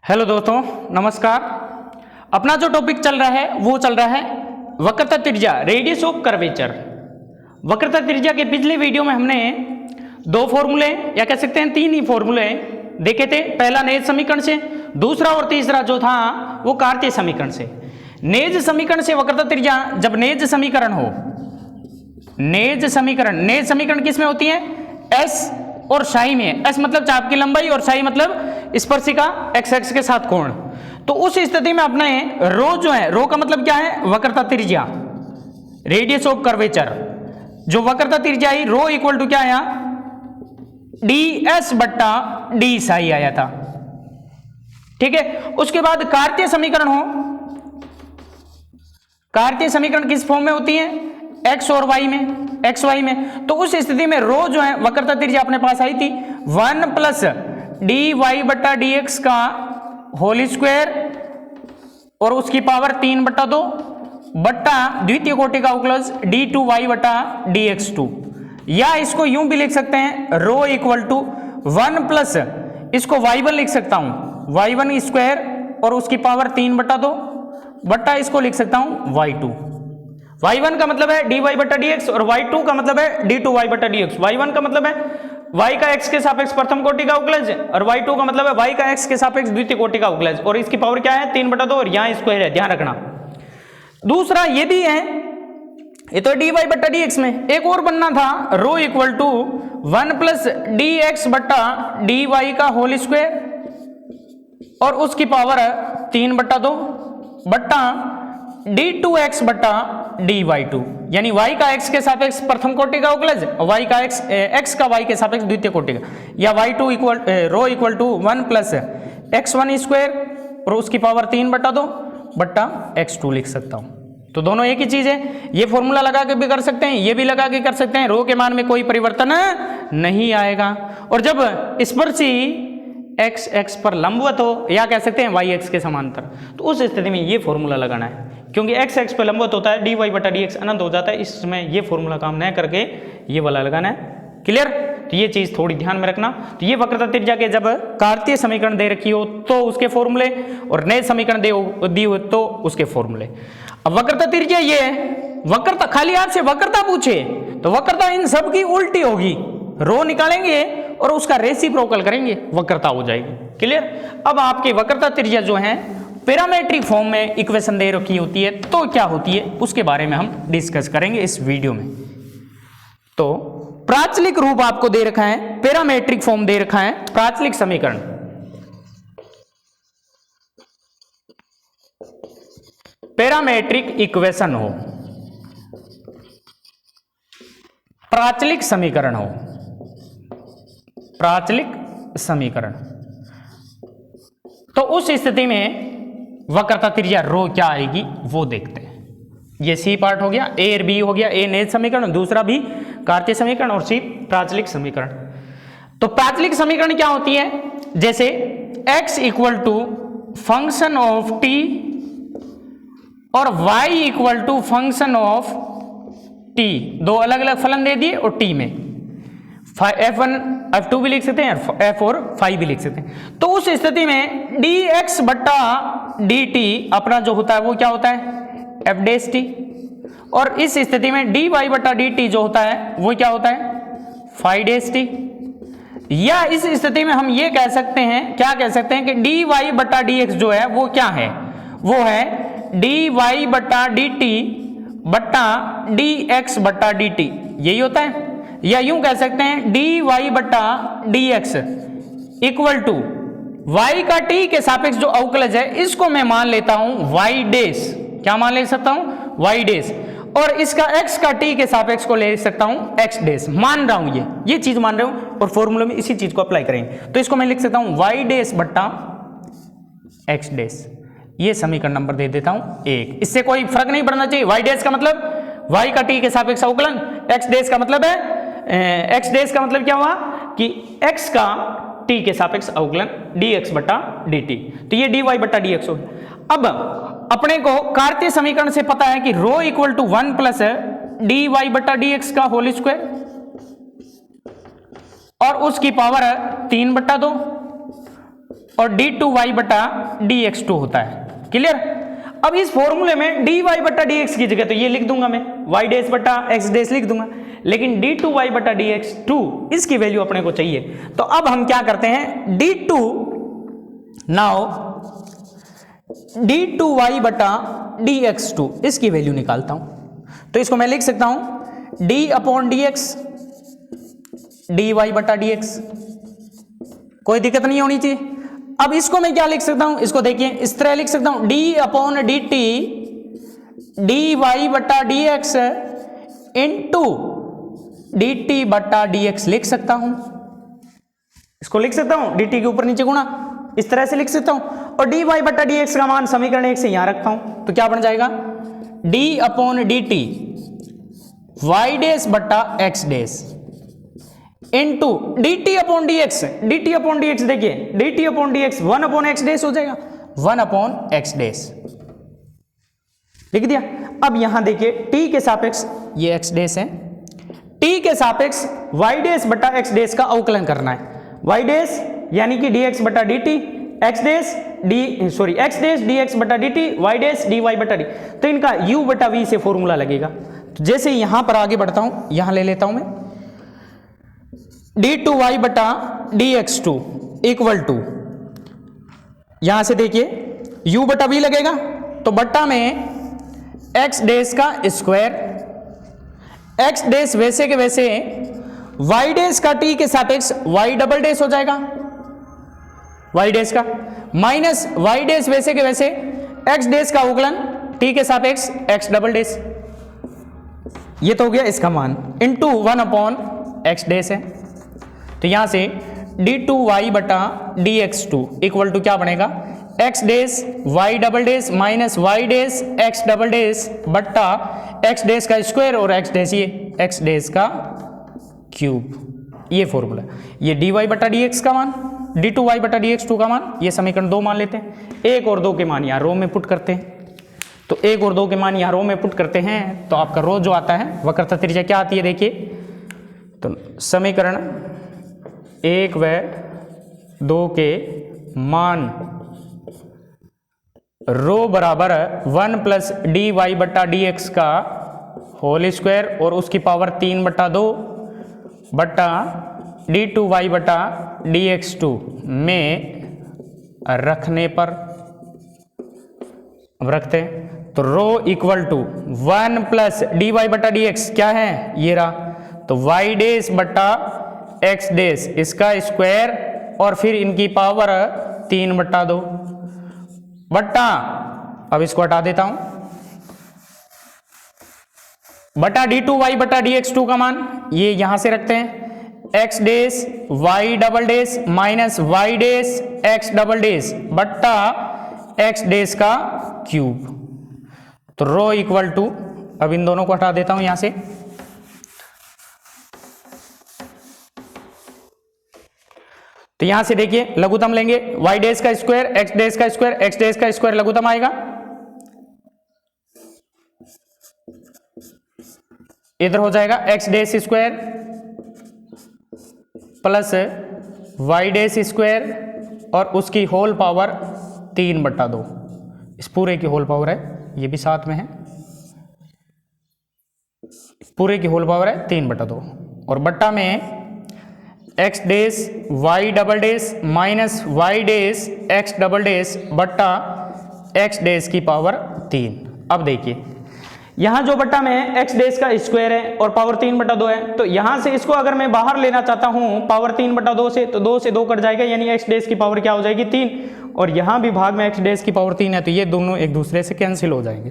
Hello दोस्तों, नमस्कार। अपना जो टॉपिक चल रहा है वो चल रहा है वक्रता त्रिज्या, रेडियस ऑफ कर्वेचर। वक्रता त्रिज्या के पिछले वीडियो में हमने दो फॉर्मूले या कह सकते हैं तीन ही फॉर्मूले देखे थे। पहला नेज समीकरण से, दूसरा और तीसरा जो था वो कार्तीय समीकरण से। नेज समीकरण से वक्रता त्रिज्या, जब नेज समीकरण हो, नेज समीकरण किस में होती है? एस और साई में। एस मतलब चाप की लंबाई और साई मतलब स्पर्शिका एक्स एक्स के साथ कोण। तो उस स्थिति में अपने रो जो है, रो का मतलब क्या है? वक्रता त्रिज्या, रेडियस ऑफ कर्वेचर। जो वक्रता त्रिज्या आई रो इक्वल टू क्या आया? डी एस बट्टा डी साई आया था। ठीक है। उसके बाद कार्तीय समीकरण हो, कार्तीय समीकरण किस फॉर्म में होती है? एक्स और वाई में, एक्स वाई में। तो उस स्थिति में रो जो है वक्रता त्रिज्या अपने पास आई थी 1 प्लस डी वाई बट्टा डी एक्स का होल स्क्वायर और उसकी पावर 3/2 बट्टा द्वितीय कोटि का अवकलज डी टू वाई बट्टा डी एक्स टू। या इसको यूं भी लिख सकते हैं, रो इक्वल टू 1 प्लस, इसको y1 लिख सकता हूं, y1 स्क्वायर और उसकी पावर 3/2 बट्टा इसको लिख सकता हूं y2। y1 का मतलब है dy बट्टा dx और y2 का मतलब है d2y बट्टा dx। y1 का मतलब है y का x के सापेक्ष प्रथम कोटि का अवकलज और y2 का मतलब है y का x के सापेक्ष द्वितीय कोटि का अवकलज और इसकी पावर क्या है? 3/2 और यहां स्क्वायर है, ध्यान रखना। दूसरा ये भी है, ये तो dy बट्टा dx में। एक और बनना था, rho equal to 1 plus dx बट्टा dy का होल स्क्वायर और उसकी पावर 3/2 बट्टा d2x बट्टा dy2, यानी y का x के सापेक्ष प्रथम कोटि का अवकलज और y का x का y के सापेक्ष द्वितीय कोटि का, या y2 equal rho equal to 1 plus x1 square और उसकी पावर 3/2 बट्टा x2 लिख सकता हूं। तो दोनों एक ही चीज है। ये फॉर्मूला लगा के भी कर सकते हैं, ये भी लगा के कर सकते हैं। रो के मान में कोई परिवर्तन नहीं आएगा। और जब स्पर्शी एक्स एक्स पर लंबवत हो या कह सकते हैं वाई एक्स के समांतर, तो उस स्थिति में ये फॉर्मूला लगाना है, क्योंकि एक्स एक्स पर लंबवत होता है, डी वाई बटा डी एक्स अनंत हो जाता है। इसमें ये फॉर्मूला काम न करके ये वाला लगाना है। क्लियर? तो ये चीज थोड़ी ध्यान में रखना। तो ये वक्रता त्रिज्या के जब कार्तीय समीकरण दे रखी हो तो उसके फॉर्मूले और नए समीकरण दी हो तो उसके फॉर्मूले। अब वक्रता त्रिज्या ये है, वक्रता खाली आपसे वक्रता पूछे तो वक्रता इन सब की उल्टी होगी। रो निकालेंगे और उसका रेसिप्रोकल करेंगे, वक्रता हो जाएगी। क्लियर? अब आपकी वक्रता त्रिज्या जो है पैरामेट्रिक फॉर्म में इक्वेशन दे रखी होती है तो क्या होती है उसके बारे में हम डिस्कस करेंगे इस वीडियो में। तो प्राचलिक रूप आपको दे रखा है, पैरामेट्रिक फॉर्म दे रखा है, प्राचलिक समीकरण। पैरामेट्रिक इक्वेशन हो, प्राचलिक समीकरण हो, प्राचलिक समीकरण, तो उस स्थिति में वक्रता त्रिज्या रो क्या आएगी वो देखते हैं। ये सी पार्ट हो गया, ए और बी हो गया। ए नेज समीकरण, दूसरा भी कार्तीय समीकरण और सी प्राचलिक समीकरण। तो प्राचलिक समीकरण क्या होती है? जैसे x equal to function of t और y equal to function of t, दो अलग अलग फलन दे दिए और t में f1 f2 भी लिख सकते हैं, f और फाई भी लिख सकते हैं। तो उस स्थिति में dx बट्टा dt अपना जो होता है वो क्या होता है? f dash t। और इस स्थिति में dy बट्टा dt जो होता है वो क्या होता है? Phi dash t। या इस स्थिति में हम ये कह सकते हैं, क्या कह सकते हैं कि dy बट्टा dx जो है वो क्या है? वो है dy बट्टा dt बट्टा dx बट्टा dt, यही होता है। या यूं कह सकते हैं dy बट्टा dx इक्वल टू y का t के सापेक्ष जो अवकलज है इसको मैं मान लेता हूं y डैश। क्या मान ले सकता हूं? y dash. और इसका x का t के सापेक्ष को ले सकता हूं x डैश। मान रहा हूं, ये चीज मान रहा हूं और फॉर्मूले में इसी चीज को अप्लाई करेंगे। तो इसको मैं लिख सकता हूं y डैश बट्टा x डैश। ये समीकरण नंबर दे देता हूं 1। इससे कोई फर्क नहीं पड़ना चाहिए। y डैश का मतलब y का t के सापेक्ष अवकलन, x डैश का मतलब है x डैश का मतलब क्या हुआ कि x का t के सापेक्ष अवकलन dx बट्टा dt। तो ये dy बट्टा dx हो गया। अब अपने को कार्तीय समीकरण से पता है कि रो इक्वल टू 1 प्लस dy बट्टा dx का होल स्क्वायर और उसकी पावर 3/2 और d2y बटा dx2 होता है। क्लियर? अब इस फॉर्मूले में dy बटा dx की जगह तो ये लिख दूंगा मैं, y डैश बटा x डैश लिख दूंगा, लेकिन d2y बटा dx2 इसकी वैल्यू अपने को चाहिए। तो अब हम क्या करते हैं, d2y बटा dx2 इसकी वैल्यू निकालता हूं। तो इसको मैं लिख सकता हूं d अपॉन dx dy बटा dx, कोई दिक्कत नहीं होनी चाहिए। अब इसको मैं क्या लिख सकता हूं, इसको देखिए इस तरह लिख सकता हूं, d अपॉन dt dy बटा dx इंटू dt बटा dx लिख सकता हूं। इसको लिख सकता हूं dt के ऊपर नीचे गुणा, इस तरह से लिख सकता हूं, और dy बटा dx का मान समीकरण 1 से यहां रखता हूं, तो क्या बन जाएगा, d upon dt y dash बटा x dash into dt upon dx, dt upon dx देखिए dt upon dx 1 upon x dash हो जाएगा, 1 अपॉन x डैश लिख दिया। अब यहां देखिए t के सापेक्ष ये x डैश है, t के सापेक्ष y डैश बटा x डैश का अवकलन करना है, y डैश यानी कि dx बटा dt, x dash x dash dx बटा dt, y डैश dy बटा d, तो इनका u बटा v से फॉर्मूला लगेगा। तो जैसे यहां पर आगे बढ़ता हूं, यहां ले लेता हूं मैं d2y बटा dx2 इक्वल टू, यहां से देखिए u बटा v लगेगा, तो बट्टा में x डैश का स्क्वायर, x डैश वैसे के वैसे y डैश का t के सापेक्ष y डबल डैश हो जाएगा, y डैश का माइनस y डैश वैसे के वैसे x डैश का अवकलन t के सापेक्ष x डबल डैश, ये तो हो गया इसका मान, इंटू 1 अपॉन x डैश है। तो यहां से d2y बटा dx2 इक्वल टू क्या बनेगा, x dash y double dash minus y dash x double dash बट्टा x डैश का स्क्वायर और x डैश ये x डैश का क्यूब, ये फॉर्मूला। ये dy बटा dx का मान, d2y बटा dx2 का मान, ये समीकरण 2 मान लेते हैं। 1 और 2 के मान यहाँ रो में पुट करते हैं, तो 1 और 2 के मान यहाँ रो में पुट करते हैं, तो आपका रो जो आता है वक्रता त्रिज्या क्या आती है देखिए, तो समीकरण 1 व 2 के मान रो बराबर 1 प्लस डी वाई बटा डी एक्स का होल स्क्वायर और उसकी पावर 3 बटा 2 बटा d2y बटा dx2 में रखने पर, अब रखते हैं तो rho equal to 1 plus D Y बटा डी एक्स क्या है, ये रहा, तो y डैश बटा x डैश इसका स्क्वायर और फिर इनकी पावर 3 बटा 2 बटा, अब इसको हटा देता हूं, बटा d2y बटा dx2 का मान ये यहां से रखते हैं, x dash y double dash minus y dash x double dash बट्टा x डैश का क्यूब, तो रो इक्वल टू, अब इन दोनों को हटा देता हूं यहां से, तो यहां से देखिए लघुत्तम लेंगे y डैश का स्क्वायर x डैश का स्क्वायर x डैश का स्क्वायर लघुत्तम आएगा, इधर हो जाएगा x dash square plus y dash square और उसकी होल पावर 3 बटा 2, इस पूरे की होल पावर है, ये भी साथ में है, पूरे की होल पावर है 3 बटा 2 और बट्टा में x dash y double dash minus y dash x double dash बट्टा x डैश की पावर 3। अब देखिए यहां जो बट्टा में x डैश का स्क्वायर है और पावर 3 बटा 2 है, तो यहां से इसको अगर मैं बाहर लेना चाहता हूं पावर 3 बटा 2 से, तो 2 से 2 कट जाएगा, यानी x डैश की पावर क्या हो जाएगी 3, और यहां भी भाग में x डैश की पावर 3 है, तो ये दोनों एक दूसरे से कैंसिल हो जाएंगे।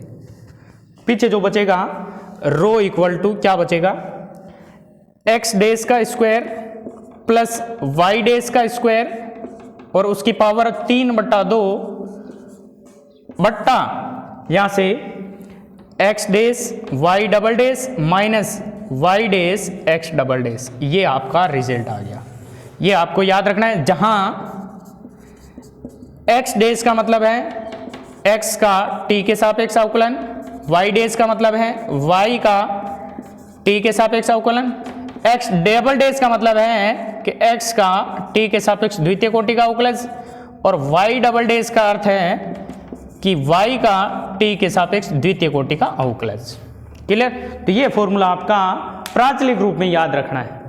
पीछे जो बचेगा रो इक्वल टू क्या बचेगा, x डैश का स्क्वायर प्लस y डैश का स्क्वायर और उसकी पावर 3 बटा 2 बट्टा यहां से x dash y double dash minus y dash x double dash, ये आपका रिजल्ट आ गया। ये आपको याद रखना है, जहां x डैश का मतलब है x का t के सापेक्ष अवकलन, y डैश का मतलब है y का t के सापेक्ष अवकलन, x डबल डैश का मतलब है कि x का t के सापेक्ष द्वितीय कोटि का अवकलन, और y डबल डैश का अर्थ है कि y का t के सापेक्ष द्वितीय कोटि का अवकलज। क्लियर? तो ये फॉर्मूला आपका प्राचलिक रूप में याद रखना है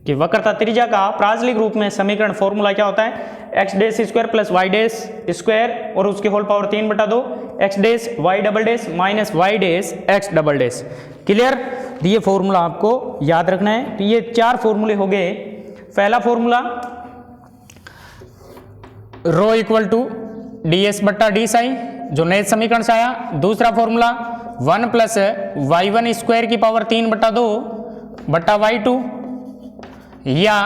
कि वक्रता त्रिज्या का प्राचलिक रूप में समीकरण फॉर्मूला क्या होता है, x dash square plus y dash square और उसकी whole power 3/2 x dash y double dash minus y dash x double dash. Clear? तो ये फॉर्मूला आपको याद रखना है। तो ये 4 फॉर्मूले हो गए। पहला formula rho equal to d s बट्टा डी साई जो नए समीकरण से आया। दूसरा formula 1 plus y one square की पावर 3/2 बट्टा वाई टू, या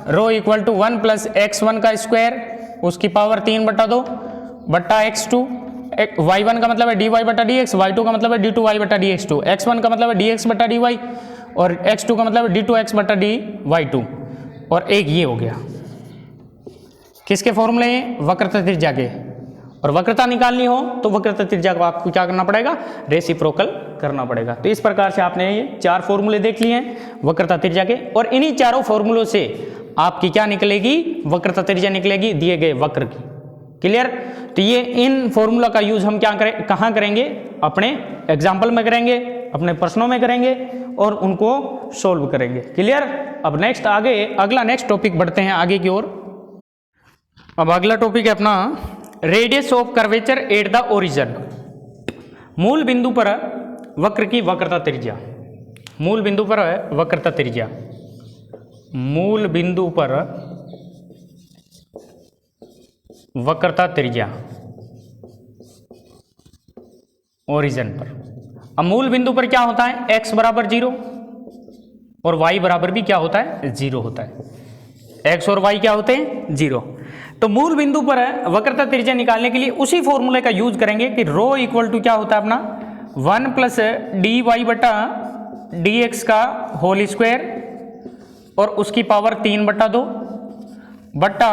रो इक्वल टू 1 प्लस x1 का स्क्वायर उसकी पावर 3/2 बट्टा x2। y1 का मतलब है dy बटा dx, y2 का मतलब है d2y बटा dx2, x1 का मतलब है dx बटा dy और x2 का मतलब है d2x बटा dy2। और एक ये हो गया, किसके फॉर्मूले हैं? वक्रता त्रिज्या के। और वक्रता निकालनी हो तो वक्रता त्रिज्या को आपको क्या करना पड़ेगा? रेसिप्रोकल करना पड़ेगा। तो इस प्रकार से आपने ये 4 फॉर्मूले देख लिए हैं वक्रता त्रिज्या के, और इन्हीं चारों फॉर्मूलों से आपकी क्या निकलेगी? वक्रता त्रिज्या निकलेगी दिए गए वक्र की। क्लियर? तो ये इन फॉर्मूला का यूज हम क्या करें, कहाँ करेंगे? अपने एग्जाम्पल में करेंगे, अपने प्रश्नों में करेंगे और उनको सोल्व करेंगे। क्लियर? अब नेक्स्ट आगे अगला नेक्स्ट टॉपिक बढ़ते हैं आगे की ओर। अब अगला टॉपिक है अपना radius of curvature at the origin. मूल बिंदु पर वक्र की वक्रता त्रिज्या। मूल बिंदु पर वक्रता त्रिज्या, मूल बिंदु पर वक्रता त्रिज्या ओरिजिन पर। अब मूल बिंदु पर क्या होता है? x बराबर 0 और y बराबर भी क्या होता है? 0 होता है। x और y क्या होते हैं? 0। तो मूल बिंदु पर वक्रता त्रिज्या निकालने के लिए उसी फॉर्मूले का यूज करेंगे कि रो इक्वल टू क्या होता है अपना 1 प्लस डी वाई बटा डी एक्स का होल स्क्वायर और उसकी पावर 3/2 बटा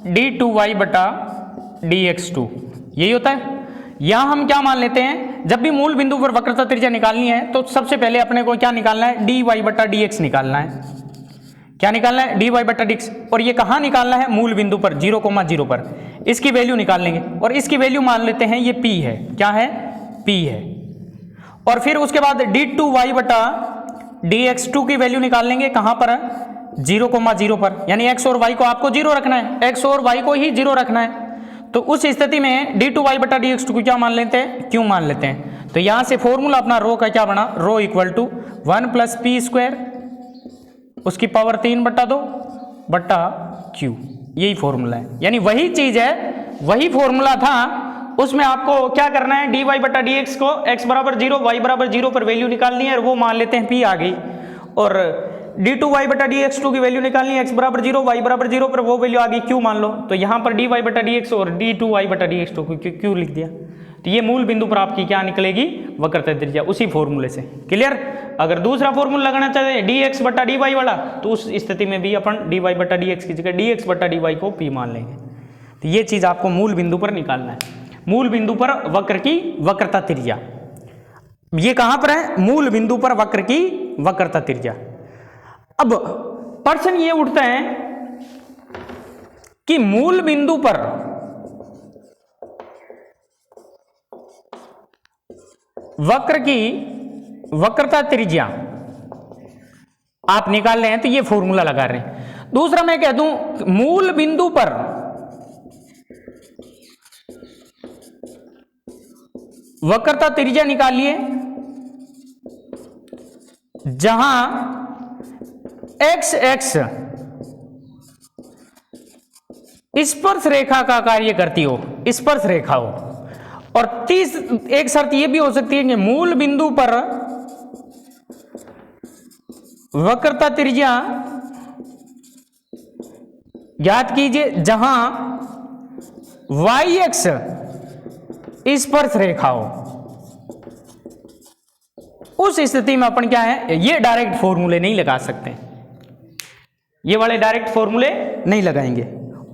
d2y बटा dx2। यही होता है। यहां हम क्या मान लेते हैं, जब भी मूल बिंदु पर वक्रता त्रिज्या निकालनी है तो सबसे पहले अपने को क्या निकालना है? dy बटा dx निकालना है। क्या निकालना है? dy बटा dx। और ये कहाँ निकालना है? मूल बिंदु पर 0,0 पर। इसकी वैल्यू निकाल लेंगे और इसकी वैल्यू मान लेते हैं ये p है। क्या है? p है। और फिर उसके बाद d2y बटा dx2 की वैल्यू निकाल लेंगे। कहाँ पर? 0,0 पर। यानी x और y को आपको 0 रखना है, x और y को ही 0 रखना है। तो उस स्थिति में d2y बटा dx2 को क्या मान लेते हैं? q मान लेते हैं। तो यहां से फॉर्मूला अपना रो का क्या बना? Rho equal to 1 plus P square उसकी पावर 3/2 बटा q। यही फॉर्मूला है, यानी वही चीज है, वही फॉर्मूला था। उसमें आपको क्या करना है? dy बटा dx को x बराबर 0 y बराबर 0 पर वैल्यू निकालनी है और वो मान लेते हैं p आ गई। और d2y बटा dx2 की वैल्यू निकालनी है, x बराबर 0 y बराबर 0 पर वो वैल्यू आ गई q मान लो। तो यहाँ पर dy बटा dx और d2y बटा dx2 को q लिख दिया। तो ये मूल बिंदु पर आपकी क्या निकलेगी? वक्रता त्रिज्या, उसी फॉर्मूले से। क्लियर? अगर दूसरा फॉर्मूला लगाना चाहे dx बटा dy वाला, तो उस स्थिति में भी अपन dy बटा dx की जगह dx बटा dy को p मान लेंगे। तो ये चीज आपको मूल बिंदु पर निकालना है। मूल बिंदु पर वक्र की वक्रता त्रिज्या, ये कहां पर है? मूल बिंदु पर वक्र की वक्रता त्रिज्या। अब प्रश्न ये उठता है कि मूल बिंदु पर वक्र की वक्रता त्रिज्या आप निकाल रहे हैं तो ये फॉर्मूला लगा रहे हैं। दूसरा मैं कह दूं मूल बिंदु पर वक्रता त्रिज्या निकालिए जहां x स्पर्श रेखा का कार्य करती हो, स्पर्श रेखा हो। और एक शर्त यह भी हो सकती है कि मूल बिंदु पर वक्रता त्रिज्या ज्ञात कीजिए जहां y स्पर्श रेखा हो। उस स्थिति में अपन क्या है, ये डायरेक्ट फॉर्मूले नहीं लगा सकते, ये वाले डायरेक्ट फॉर्मूले नहीं लगाएंगे।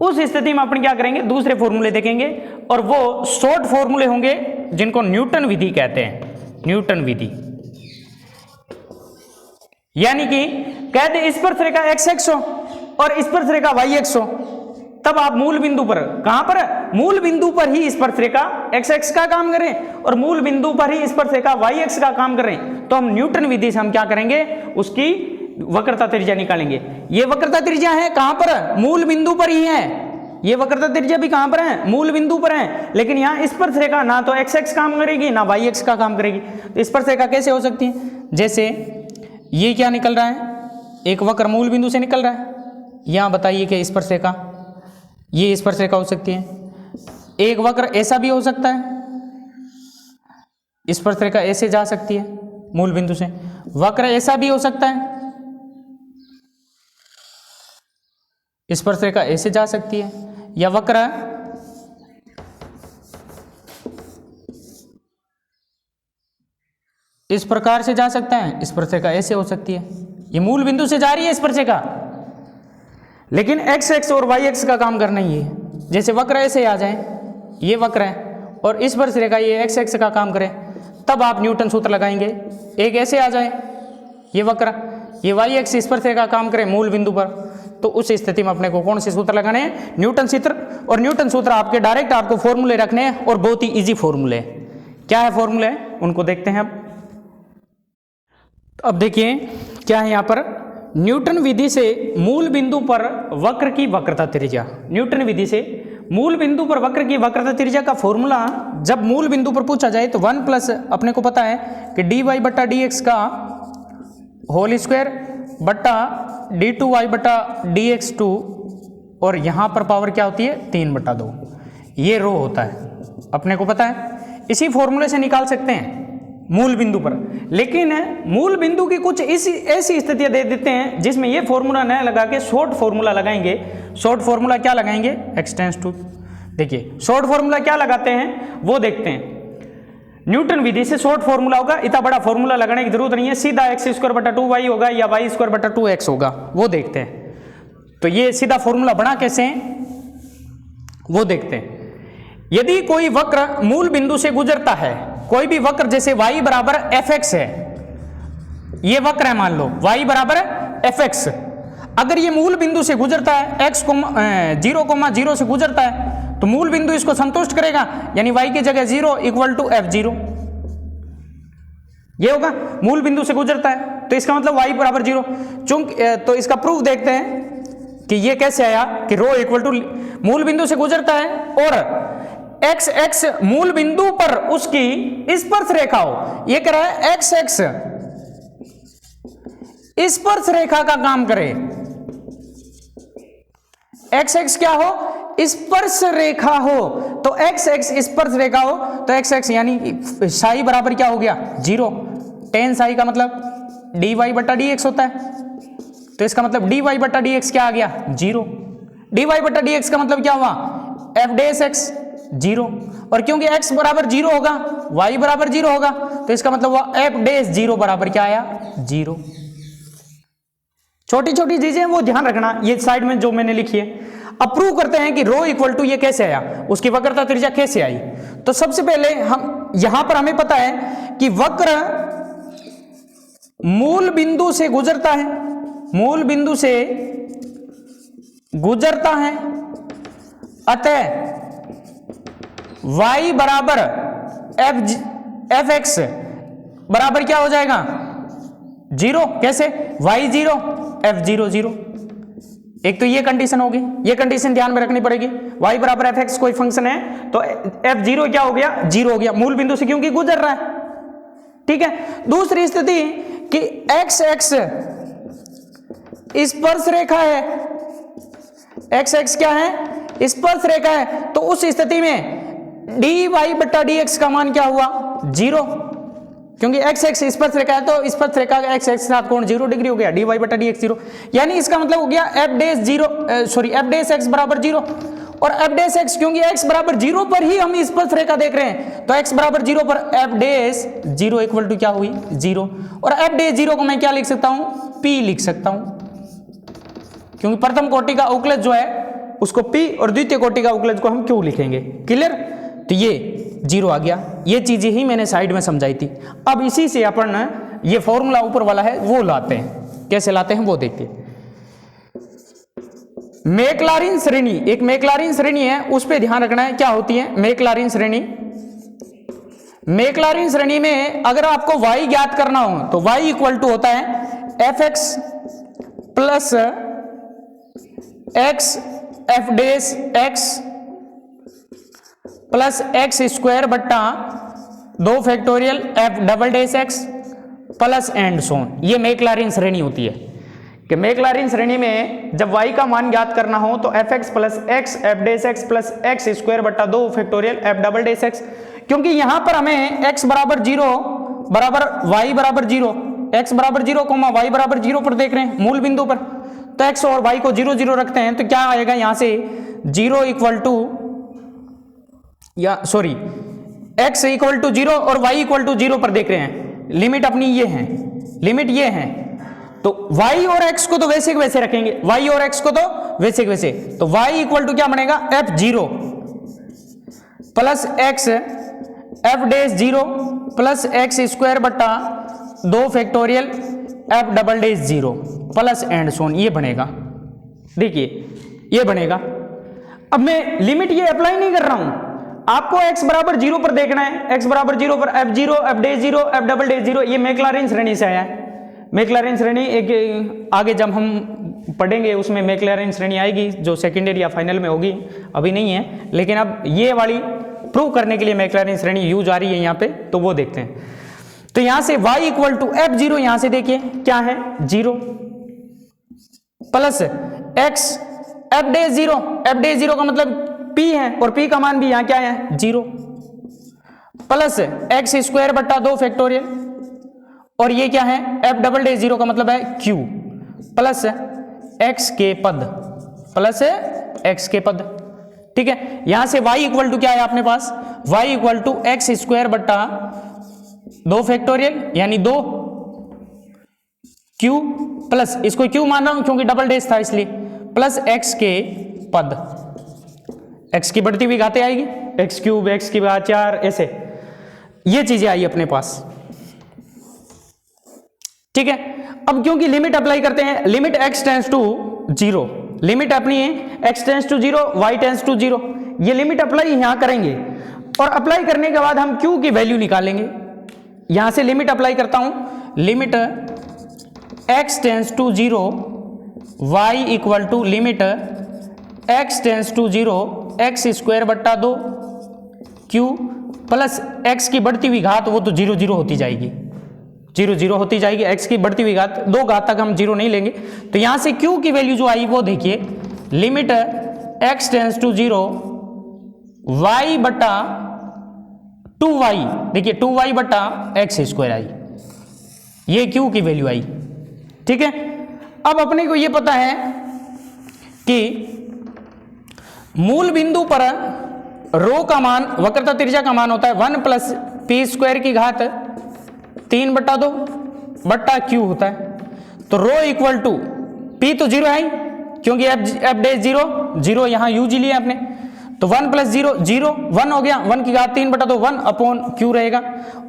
उस स्थिति में अपन क्या करेंगे? दूसरे फॉर्मूले देखेंगे और वो शॉर्ट फॉर्मूले होंगे जिनको न्यूटन विधि कहते हैं। न्यूटन विधि यानी कि कहते स्पर्श रेखा x हो और स्पर्श रेखा y हो, तब आप मूल बिंदु पर, कहां पर, मूल बिंदु पर ही स्पर्शरेखा एक्स एक्स का काम करें और मूल बिंदु पर ही स्पर्शरेखा वाई एक्स का काम करें, तो हम न्यूटन विधि से हम क्या करेंगे, उसकी वक्रता त्रिज्या निकालेंगे। ये वक्रता त्रिज्या है कहां पर, मूल बिंदु पर ही है। ये वक्रता त्रिज्या भी कहां पर है, मूल बिंदु पर है। लेकिन यहां स्पर्शरेखा ना तो एक्स एक्स काम करेगी ना वाई एक्स का काम करेगी। तो स्पर्शरेखा कैसे हो सकती है, जैसे ये क्या निकल रहा है, एक वक्र मूल बिंदु से निकल रहा है। यहां बताइए कि स्पर्शरेखा, ये स्पर्शरेखा हो सकती है। एक वक्र ऐसा भी हो सकता है, स्पर्शरेखा ऐसे जा सकती है मूल बिंदु से। वक्र ऐसा भी हो सकता है, स्पर्शरेखा ऐसे जा सकती है, या वक्र इस प्रकार से जा सकता है, स्पर्शरेखा ऐसे हो सकती है। ये मूल बिंदु से जा रही है स्पर्शरेखा, लेकिन एक्स एक्स और वाई एक्स का काम करना ही है। जैसे वक्र ऐसे आ जाए, ये वक्र है और स्पर्शरेखा ये एक्स एक्स का काम करे, तब आप न्यूटन सूत्र लगाएंगे। एक ऐसे आ जाए, ये वक्र, ये वाई एक्स स्पर्शरेखा काम करे मूल बिंदु पर, तो उस स्थिति में अपने को कौन से सूत्र लगाने हैं, न्यूटन सूत्र। और न्यूटन सूत्र आपके डायरेक्ट आपको फॉर्मूले रखने हैं और बहुत ही इजी फॉर्मूले। क्या है फॉर्मूले, उनको देखते हैं अब देखिए क्या है यहाँ पर, न्यूटन विधि से मूल बिंदु पर वक्र की वक्रता त्रिज्या। न्यूटन विधि से मूल बिंदु पर वक्र की वक्रता त्रिज्या का फॉर्मूला जब मूल बिंदु पर पूछा जाए तो 1 प्लस अपने को पता है कि dy बट्टा dx का होल स्क्वायर बट्टा d2y बट्टा dx2, और यहाँ पर पावर क्या होती है 3/2, ये रो होता है, अपने को पता है। इसी फॉर्मूले से निकाल सकते हैं मूल बिंदु पर। लेकिन मूल बिंदु की कुछ ऐसी स्थितियां दे देते हैं जिसमें ये फॉर्मूला न लगा के शॉर्ट फॉर्मूला लगाएंगे। शॉर्ट फॉर्मूला क्या लगाएंगे, x टेंड्स टू, देखिए शॉर्ट फॉर्मूला क्या लगाते हैं वो देखते हैं। न्यूटन विधि से शॉर्ट फॉर्मूला होगा, इतना बड़ा फॉर्मूला लगाने की जरूरत नहीं है, सीधा x² बटा 2y होगा या y² बटा 2x होगा, वो देखते हैं। तो ये सीधा फॉर्मूला बना कैसे हैं वो देखते हैं। यदि कोई वक्र मूल बिंदु से गुजरता है, कोई भी वक्र जैसे y बराबर fx है, ये वक्र है मान लो y बराबर fx, अगर ये मूल बिंदु से गुजरता है x 0,0 से गुजरता है तो मूल बिंदु इसको संतुष्ट करेगा, यानी y की जगह 0 इक्वल टू f0, ये होगा। मूल बिंदु से गुजरता है तो इसका मतलब y बराबर 0। चूंकि तो इसका प्रूफ देखते हैं कि ये कैसे आया कि रो इक्वल टू मूल बिंदु से गुजरता है और एक्स एक्स मूल बिंदु पर उसकी स्पर्श रेखा हो, ये कह रहा है एक्स एक्स स्पर्श रेखा का काम करे। एक्स एक्स क्या हो, स्पर्श रेखा हो, तो एक्स एक्स स्पर्श रेखा हो तो एक्स एक्स यानी साई बराबर क्या हो गया 0। टेन साई का मतलब dy बट्टा dx होता है, तो इसका मतलब dy बट्टा dx क्या आ गया 0। dy बट्टा dx का मतलब क्या हुआ f डैश x 0, और क्योंकि x बराबर 0 होगा y बराबर 0 होगा तो इसका मतलब हुआ f डैश 0 बराबर क्या आया 0। छोटी छोटी चीजें वो ध्यान रखना, ये साइड में जो मैंने लिखी है। अब प्रूव करते हैं कि रो इक्वल टू ये कैसे आया, उसकी वक्रता त्रिज्या कैसे आई। तो सबसे पहले हम यहां पर हमें पता है कि वक्र मूल बिंदु से गुजरता है, मूल बिंदु से गुजरता है, अतः y बराबर एफ एक्स बराबर क्या हो जाएगा 0। कैसे y 0 f 0 0। एक तो ये कंडीशन होगी, ये कंडीशन ध्यान में रखनी पड़ेगी। y बराबर एफ एक्स कोई फंक्शन है तो f 0 क्या हो गया 0 हो गया, मूल बिंदु से क्योंकि गुजर रहा है। ठीक है, दूसरी स्थिति कि x x स्पर्श रेखा है, x x क्या है स्पर्श रेखा है, तो उस स्थिति में dy बट्टा dx का मान क्या हुआ 0, क्योंकि x x स्पर्श रेखा है तो स्पर्श रेखा का x x के साथ कोण 0 डिग्री हो गया, dy बट्टा dx 0, यानी इसका मतलब हो गया f डैश x बराबर 0। और f डैश x क्योंकि x बराबर 0 पर ही हम स्पर्श रेखा देख रहे हैं तो x बराबर 0 पर f डैश 0 इक्वल टू क्या हुई 0, और f डैश 0 को मैं क्या लिख सकता हूं p लिख सकता हूं, क्योंकि प्रथम कोटि का अवकलज जो है उसको p और द्वितीय कोटि का अवकलज को हम q लिखेंगे। क्लियर, तो ये 0 आ गया। ये चीजें ही मैंने साइड में समझाई थी। अब इसी से अपन ये फॉर्मूला ऊपर वाला है वो लाते हैं, कैसे लाते हैं वो देखिए। मैक्लॉरिन श्रेणी, एक मैक्लॉरिन श्रेणी है, उस पे ध्यान रखना है क्या होती है मैक्लॉरिन श्रेणी। मैक्लॉरिन श्रेणी में अगर आपको y ज्ञात करना हो तो y इक्वल टू होता है fx plus x f dash x plus X square बट्टा 2 factorial f double dash x plus and so on. ये मैक्लॉरिन श्रेणी होती है कि मैक्लॉरिन श्रेणी में जब y का मान ज्ञात करना हो तो fx plus x f dash x plus X square बट्टा 2 factorial f double dash x, क्योंकि यहां पर हमें x बराबर 0 बराबर y बराबर 0, x बराबर 0 y बराबर 0 पर देख रहे हैं मूल बिंदु पर, तो x और y को 0 0 रखते हैं तो क्या आएगा यहां से 0 इक्वल टू या सॉरी x इक्वल टू 0 और y इक्वल टू 0 पर देख रहे हैं। लिमिट अपनी ये है, लिमिट ये है, तो y और x को तो वैसे के वैसे रखेंगे, y और x को तो वैसे के वैसे, तो y इक्वल टू क्या बनेगा f0 plus x f dash 0 plus X square बट्टा 2 factorial f double dash 0 plus and so on, ये बनेगा। देखिए ये बनेगा। अब मैं लिमिट ये अप्लाई नहीं कर रहा हूं, आपको x बराबर 0 पर देखना है, x बराबर 0 पर f0 f dash 0 f double dash 0, ये मैक्लॉरिन श्रेणी से आया है। मैक्लॉरिन श्रेणी एक आगे जब हम पढ़ेंगे उसमें मैक्लॉरिन श्रेणी आएगी जो सेकेंडरी या फाइनल में होगी, अभी नहीं है, लेकिन अब ये वाली प्रूव करने के लिए मैक्लॉरिन श्रेणी यूज आ रही है यहाँ पे, तो वो देखते हैं। तो यहां से y इक्वल टू f0, यहां से देखिए क्या है 0 plus x f dash 0, f dash 0 का मतलब p है और p का मान भी यहां क्या है 0 प्लस एक्स स्क्वायर बट्टा 2 फैक्टोरियल, और ये क्या है f डबल डैश 0 का मतलब है q प्लस x के पद, प्लस x के पद, ठीक है। यहां से y इक्वल टू क्या है अपने पास, y equal to x square बट्टा 2 फैक्टोरियल यानी 2 q प्लस, इसको q मान रहा हूं क्योंकि डबल डैश था इसलिए, प्लस x के पद, x की बढ़ती हुई घातें आएगी, x क्यूब x की घात 4 ऐसे, ये चीजें आई अपने पास, ठीक है। अब क्योंकि लिमिट अप्लाई करते हैं, limit x tends to 0, limit अपनी है x tends to 0 y tends to 0, ये लिमिट अप्लाई यहां करेंगे और अप्लाई करने के बाद हम q की वैल्यू निकालेंगे। यहां से लिमिट अप्लाई करता हूं, limit x tends to 0 y equal to limit x tends to 0 x square बट्टा 2 q प्लस x की बढ़ती हुई घात, वो तो 0 0 होती जाएगी, 0 0 होती जाएगी, x की बढ़ती हुई घात, 2 घात तक हम 0 नहीं लेंगे, तो यहां से q की वैल्यू जो आई वो देखिए, limit x tends to 0 y बट्टा 2y, देखिए 2y बट्टा एक्स स्क्वायर आई, ये q की वैल्यू आई, ठीक है। अब अपने को ये पता है कि मूल बिंदु पर रो का मान, वक्रता त्रिज्या का मान होता है 1 प्लस पी स्क्वायर की घात 3 बट्टा 2 बट्टा क्यू होता है, तो रो इक्वल टू पी तो 0 है क्योंकि एफ डैश 0 0 यहां यूज लिया आपने, तो 1 प्लस 0 0 1 हो गया, 1 की घात 3 बटा 2 1 अपॉन क्यू रहेगा,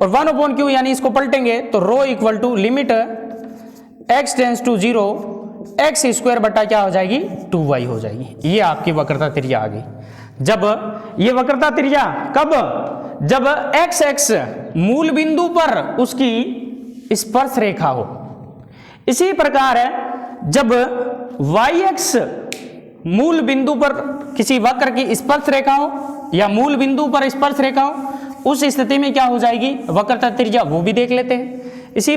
और 1 अपॉन क्यू यानी इसको पलटेंगे तो rho equal to limit x tends to 0 x square बटा क्या हो जाएगी 2y हो जाएगी। ये आपकी वक्रता त्रिज्या आ गई। जब ये वक्रता त्रिज्या कब, जब x एक्स मूल बिंदु पर उसकी स्पर्श रेखा हो, इसी प्रकार जब y एक्स मूल बिंदु पर किसी वक्र की स्पर्श रेखा हो या मूल बिंदु पर स्पर्श रेखा हो, उस स्थिति में क्या हो जाएगी वक्रता त्रिज्या, वो भी देख लेते हैं। इसी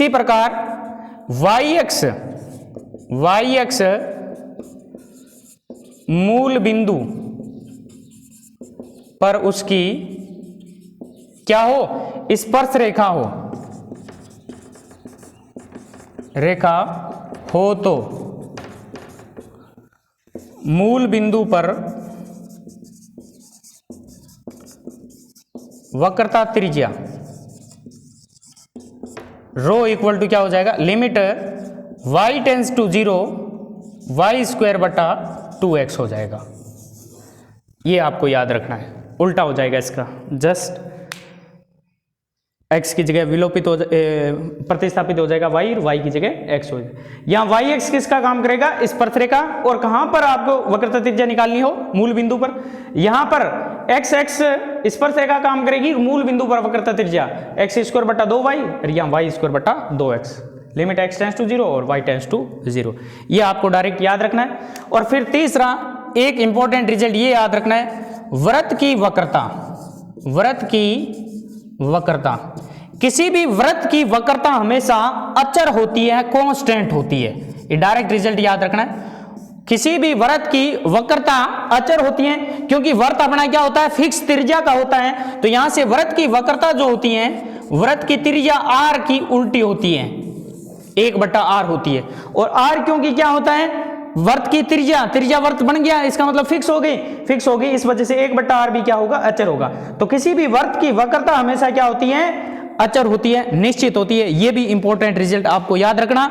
प्रकार y एक्स मूल बिंदु पर उसकी क्या हो स्पर्श रेखा हो तो मूल बिंदु पर वक्रता त्रिज्या रो इक्वल टू क्या हो जाएगा, limit y tends to 0 y square बटा 2x हो जाएगा। ये आपको याद रखना है, उल्टा हो जाएगा इसका, जस्ट x की जगह विलोपित हो प्रतिस्थापित हो जाएगा y, और y की जगह x हो जाएगा। यहाँ y x किसका काम करेगा, स्पर्शरेखा, और कहाँ पर आपको वक्रता त्रिज्या निकालनी हो, मूल बिंदु पर। यहाँ पर x x स्पर्शरेखा काम करेगी मूल बिंदु पर वक्रता त्रिज्या x² बटा 2y, और यहाँ y² बटा 2x। Limit x tends to 0 और y टेंस टू 0, ये आपको डायरेक्ट याद रखना है। और फिर तीसरा एक इंपॉर्टेंट रिजल्ट ये याद रखना है, वृत्त की वक्रता, वृत्त की वक्रता, किसी भी वृत्त की वक्रता हमेशा अचर होती है, कांस्टेंट होती है। ये डायरेक्ट रिजल्ट याद रखना है, किसी भी वृत्त की वक्रता अचर होती है, क्योंकि वृत्त अपना क्या होता है, फिक्स त्रिज्या का होता है। तो यहां से वृत्त की वक्रता जो होती है, वृत्त की त्रिज्या r की उल्टी होती है, 1/r होती है। और r क्योंकि क्या होता है, वृत्त की त्रिज्या, त्रिज्या वृत्त बन गया, इसका मतलब फिक्स हो गई, फिक्स हो गई, इस वजह से 1/r भी क्या होगा, अचर होगा। तो किसी भी वृत्त की वक्रता हमेशा क्या होती है, अचर होती है, निश्चित होती है। ये भी इंपॉर्टेंट रिजल्ट आपको याद रखना।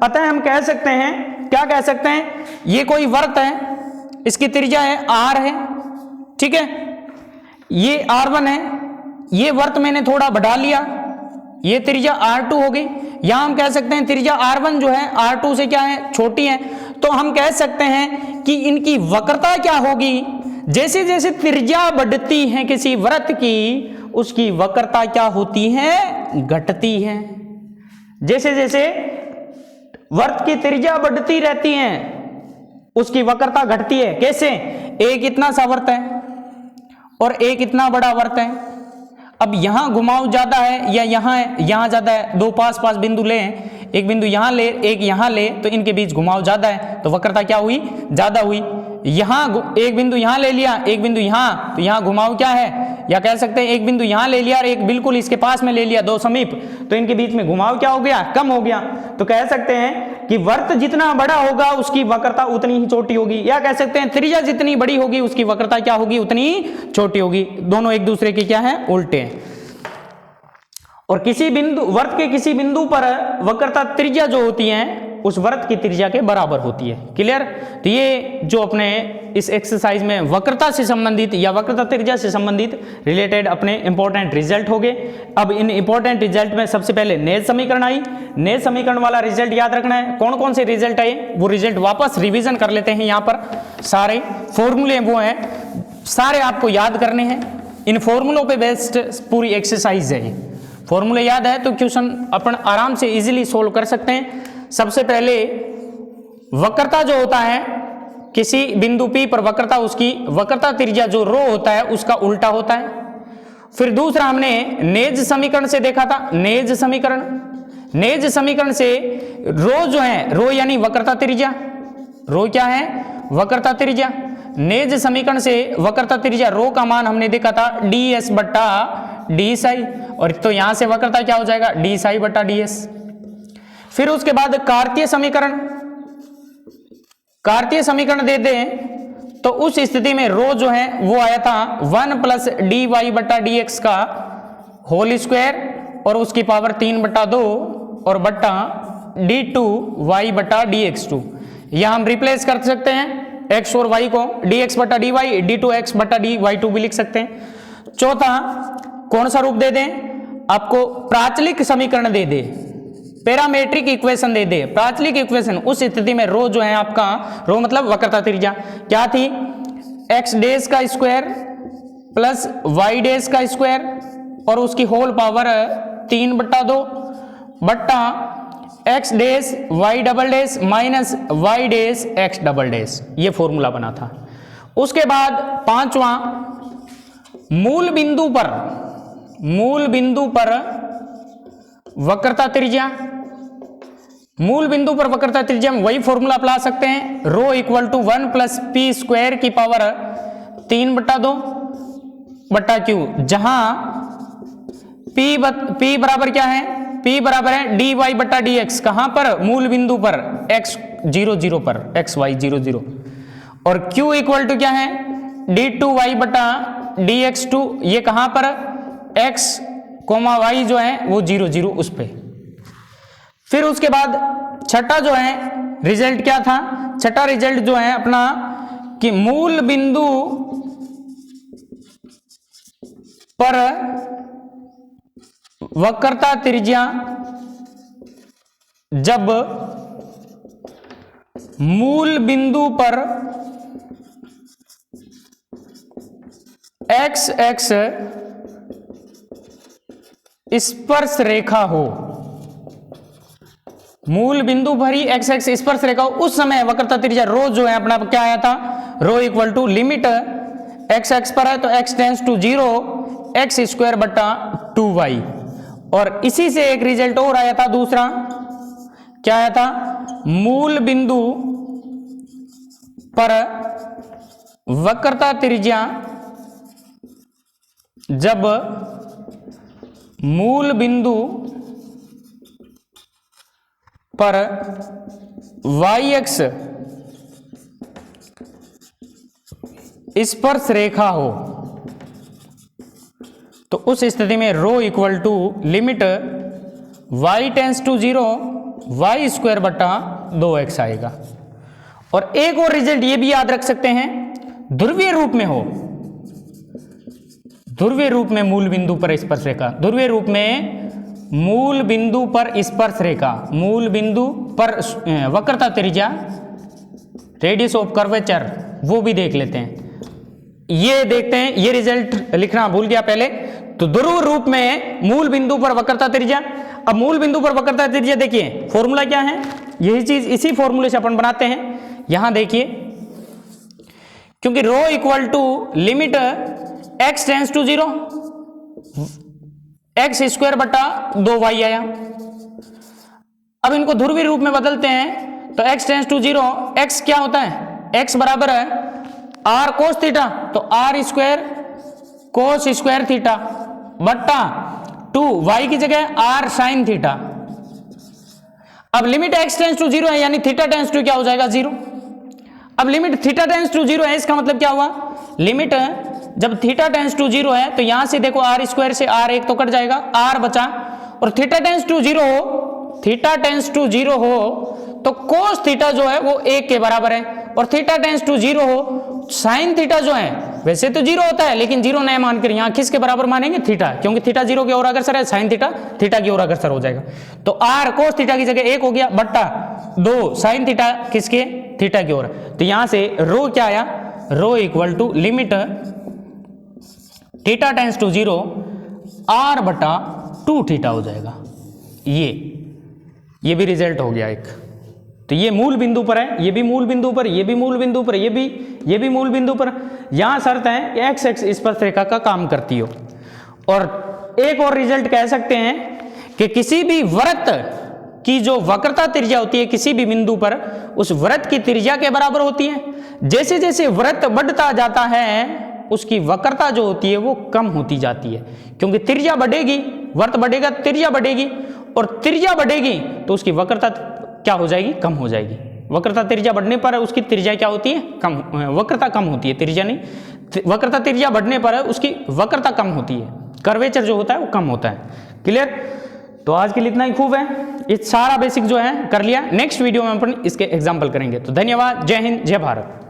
अतः हम कह सकते हैं, क्या कह सकते हैं, ये कोई वृत्त है, इसकी त्रिज्या है r है, ठीक है, ये r1 है, ये वृत्त मैंने थोड़ा बढ़ा लिया, ये त्रिज्या r2 हो गई। यहां हम कह सकते हैं त्रिज्या r1 जो है r2 से क्या है, छोटी है। तो हम कह सकते हैं कि इनकी वक्रता क्या होगी, जैसे जैसे त्रिज्या बढ़ती है किसी वृत्त की, उसकी वक्रता क्या होती है, घटती है। जैसे जैसे वृत्त की त्रिज्या बढ़ती रहती है, उसकी वक्रता घटती है। कैसे, एक इतना सा वृत्त है और एक इतना बड़ा वृत्त है। अब यहां घुमाव ज्यादा है या यहां है, यहां ज्यादा है, दो पास पास बिंदु ले, एक बिंदु यहां ले, एक यहां ले, तो इनके बीच घुमाव ज्यादा है, तो वक्रता क्या हुई, ज्यादा हुई। यहां एक बिंदु यहां ले लिया, एक बिंदु यहां, तो यहां घुमाव क्या है, या कह सकते हैं एक बिंदु यहां ले लिया और एक बिल्कुल इसके पास में ले लिया, दो समीप, तो इनके बीच में घुमाव क्या हो गया, कम हो गया। तो कह सकते हैं कि वृत्त जितना बड़ा होगा उसकी वक्रता उतनी ही छोटी होगी, या कह सकते हैं त्रिज्या जितनी बड़ी होगी उसकी वक्रता क्या होगी, उतनी छोटी होगी। दोनों एक दूसरे के क्या है, उल्टे हैं। और किसी बिंदु, वृत्त के किसी बिंदु पर वक्रता त्रिज्या जो होती है उस वृत्त की त्रिज्या के बराबर होती है। क्लियर। तो ये जो अपने इस एक्सरसाइज में वक्रता से संबंधित या वक्रता त्रिज्या से संबंधित रिलेटेड अपने इंपॉर्टेंट रिजल्ट हो गए। अब इन इंपॉर्टेंट रिजल्ट में सबसे पहले नेज समीकरण आई, नेज समीकरण वाला रिजल्ट याद रखना है। कौन कौन से रिजल्ट आए वो रिजल्ट वापस रिवीजन कर लेते हैं। यहाँ पर सारे फॉर्मूले वो हैं, सारे आपको याद करने हैं। इन फॉर्मूलों पे बेस्ड पूरी एक्सरसाइज है। फॉर्मूले याद है तो क्वेश्चन अपन आराम से इजीली सोल्व कर सकते हैं। सबसे पहले वक्रता जो होता है किसी बिंदु P पर वक्रता, उसकी वक्रता त्रिज्या जो रो होता है उसका उल्टा होता है। फिर दूसरा हमने नेज समीकरण से देखा था, नेज समीकरण, नेज समीकरण से रो जो है, रो यानी वक्रता त्रिज्या, रो क्या है, वक्रता त्रिज्या। नेज समीकरण से वक्रता त्रिज्या रो का मान हमने देखा था ds बट्टा डी साई, और तो यहां से वक्रता क्या हो जाएगा, डी साई बट्टा ds। फिर उसके बाद कार्तीय समीकरण, कार्तीय समीकरण दे दें तो उस स्थिति में रो जो है वो आया था 1 प्लस डी वाई बट्टा डी एक्स का होल स्क्वायर और उसकी पावर 3/2 और बट्टा d2 y बट्टा dx2। यह हम रिप्लेस कर सकते हैं x और y को, dx बट्टा dy, d2x बट्टा dy2 भी लिख सकते हैं। चौथा कौन सा रूप दे दें, आपको प्राचलिक समीकरण दे दे, पैरामेट्रिक इक्वेशन दे दे, प्राचलिक इक्वेशन। उस स्थिति में रो जो है आपका, रो मतलब वक्रता त्रिज्या क्या थी, x डैश का स्क्वायर प्लस y डैश का स्क्वायर और उसकी होल पावर 3/2 बट्टा x dash y double dash minus y dash x double dash. ये फॉर्मूला बना था। उसके बाद पांचवा, मूल बिंदु पर, मूल बिंदु पर वक्रता त्रिज्या, मूल बिंदु पर वक्रता त्रिज्या में वही फॉर्मूला अप्लाई सकते हैं, rho equal to 1 plus P square की पावर 3/2 बट्टा क्यू, जहां p बराबर क्या है, p बराबर है dy बट्टा dx, कहां पर, मूल बिंदु पर x 0 0 पर, x y 0 0, और q इक्वल टू क्या है d2y बट्टा dx2, ये कहां पर, x कोमा y जो है वो 0 0 उस पे। फिर उसके बाद छठा जो है रिजल्ट क्या था, छठा रिजल्ट जो है अपना कि मूल बिंदु पर वक्रता त्रिज्या जब मूल बिंदु पर एक्स एक्स स्पर्श रेखा हो, मूल बिंदु पर ही एक्स एक्स स्पर्श रेखा हो, उस समय वक्रता त्रिज्या रो जो है अपना क्या आया था, rho equal to limit X X पर है तो X tends to 0 x square बटा 2y। और इसी से एक रिजल्ट और आया था दूसरा, क्या आया था, मूल बिंदु पर वक्रता त्रिज्या जब मूल बिंदु पर वाई एक्स स्पर्श रेखा हो, तो उस स्थिति में rho equal to limit y tends to 0 Y square बटा 2x आएगा। और एक और रिजल्ट ये भी याद रख सकते हैं, ध्रुवीय रूप में हो, ध्रुवीय रूप में मूल बिंदु पर स्पर्श रेखा, ध्रुवीय रूप में मूल बिंदु पर स्पर्श रेखा, मूल बिंदु पर वक्रता त्रिज्या रेडियस ऑफ कर्वेचर, वो भी देख लेते हैं। ये देखते हैं, ये रिजल्ट लिखना भूल गया पहले, तो ध्रुव रूप में मूल बिंदु पर वक्रता त्रिज्या। अब मूल बिंदु पर वक्रता त्रिज्या देखिए फॉर्मूला क्या है, यही चीज इसी फॉर्मूले से अपन बनाते हैं। यहां देखिए, क्योंकि rho equal to limit X tends to 0 x square बटा 2y आया। अब इनको ध्रुवीय रूप में बदलते हैं तो x टेंस टू 0 x क्या होता है, x बराबर है r कोस थीटा, तो r square cos square theta बट्टा 2 y की जगह r साइन थीटा। अब लिमिट x टेंस टू 0 है, यानी थीटा टेंस टू क्या हो जाएगा 0। अब लिमिट थीटा टेंस टू 0 है, इसका मतलब क्या हुआ, लिमिट जब थीटा टेंस टू 0 है तो यहां से देखो r स्क्वायर से r एक तो कट जाएगा, r बचा, और थीटा टेंस टू 0 हो, थीटा टेंस टू 0 हो तो कोस थीटा जो है वो 1 के बराबर है, और थीटा टेंस टू 0 हो, साइन थीटा जो है वैसे तो 0 होता है लेकिन 0 नहीं मानकर यहां किसके बराबर मानेंगे, थीटा, क्योंकि थीटा 0 की ओर अग्रसर है, साइन थीटा थीटा की ओर अग्रसर हो जाएगा। तो r कोस थीटा की जगह 1 हो गया बट्टा 2 साइन थीटा किसके, थीटा की ओर। तो यहां से रो क्या आया, rho equal to limit theta tends to 0 r बटा 2 थीटा हो जाएगा। ये भी रिजल्ट हो गया एक। तो ये मूल बिंदु पर है, ये भी मूल बिंदु पर, ये भी मूल बिंदु पर, ये भी मूल बिंदु पर। यहां शर्त है कि एक्स एक्स स्पर्श रेखा का काम करती हो। और एक और रिजल्ट कह सकते हैं कि किसी भी वृत्त की जो वक्रता त्रिज्या होती है किसी भी बिंदु पर, उस वृत्त की त्रिज्या के बराबर होती है। जैसे जैसे वृत्त बढ़ता जाता है उसकी वक्रता जो होती है वो कम होती जाती है, क्योंकि त्रिज्या बढ़ेगी, वृत्त बढ़ेगा, त्रिज्या बढ़ेगी, और त्रिज्या बढ़ेगी तो उसकी वक्रता क्या हो जाएगी, कम हो जाएगी। वक्रता त्रिज्या बढ़ने पर उसकी त्रिज्या क्या होती है, कम, वक्रता कम होती है, त्रिज्या नहीं। वक्रता त्रिज्या बढ़ने पर उसकी वक्रता कम होती है, कर्वेचर जो होता है वो कम होता है। क्लियर? तो आज के लिए इतना ही खूब है, ये सारा बेसिक जो है कर लिया। नेक्स्ट वीडियो में अपन इसके एग्जाम्पल करेंगे। तो धन्यवाद, जय हिंद, जय भारत।